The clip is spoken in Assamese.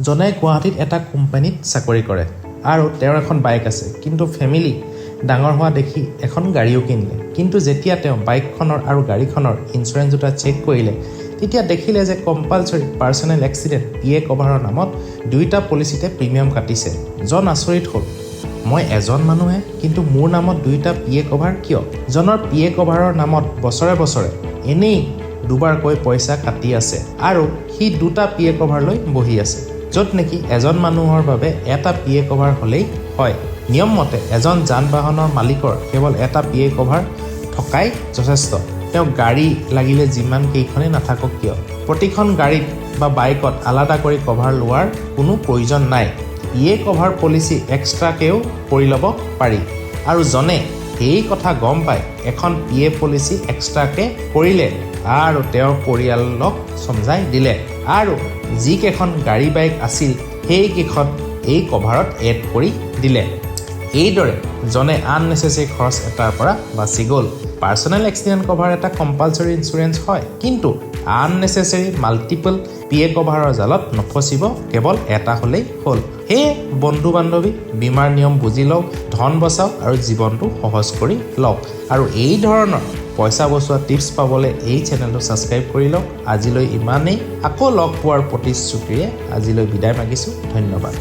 জনে গুৱাহাটীত এটা কোম্পানীত চাকৰি কৰে আৰু তেওঁৰ এখন বাইক আছে, কিন্তু ফেমিলি ডাঙৰ হোৱা দেখি এখন গাড়ীও কিনিলে। কিন্তু যেতিয়া তেওঁ বাইকখনৰ আৰু গাড়ীখনৰ ইঞ্চুৰেঞ্চ দুটা চেক কৰিলে, তেতিয়া দেখিলে যে কম্পালচৰি পাৰ্চনেল এক্সিডেণ্ট PA কভাৰৰ নামত দুয়োটা পলিচিতে প্ৰিমিয়াম কাটিছে। জন আচৰিত হ'ল, মই এজন মানুহে, কিন্তু মোৰ নামত দুয়োটা PA কভাৰ কিয়? জনৰ PA কভাৰৰ নামত বছৰে বছৰে এনেই দুবাৰকৈ পইচা কাটি আছে আৰু সি দুটা PA কভাৰ লৈ বহি আছে, য'ত নেকি এজন মানুহৰ বাবে এটা PA কভাৰ হ'লেই হয়। নিয়ম মতে এজন যান বাহনৰ মালিকৰ কেৱল এটা PA কভাৰ থকাই যথেষ্ট। তেওঁ গাড়ী লাগিলে যিমান কেইখনেই নাথাকক কিয়, প্ৰতিখন গাড়ীত বা বাইকত আলাদা কৰি কভাৰ লোৱাৰ কোনো প্ৰয়োজন নাই। PA কভাৰ পলিচি এক্সট্ৰাকেও কৰি ল'ব পাৰি। আৰু জনে সেই কথা গম পাই এখন PA পলিচি এক্সট্ৰাকে কৰিলে আৰু তেওঁৰ পৰিয়ালক সমজাই দিলে আৰু যিকেইখন গাড়ী বাইক আছিল সেইকেইখন এই কভাৰত এড কৰি দিলে। এইদৰে জনে আননেচেচেৰী খৰচ এটাৰ পৰা বাচি গ'ল। পাৰ্চনেল এক্সিডেণ্ট কভাৰ এটা কম্পালচৰি ইঞ্চুৰেঞ্চ হয়, কিন্তু আননেচেচেৰী মাল্টিপল PA কভাৰৰ জালত নফচিব, কেৱল এটা হ'লেই হ'ল। সেয়ে বন্ধু বান্ধৱী বীমাৰ নিয়ম বুজি লওক, ধন বচাওক আৰু জীৱনটো সহজ কৰি লওক। আৰু এই ধৰণৰ পইচা বচোৱা টিপছ পাবলৈ এই চেনেলটো ছাবস্ক্ৰাইব কৰি লওক। আজিলৈ ইমানেই, আকৌ লগ পোৱাৰ প্ৰতিশ্ৰুতিৰে আজিলৈ বিদায় মাগিছোঁ। ধন্যবাদ।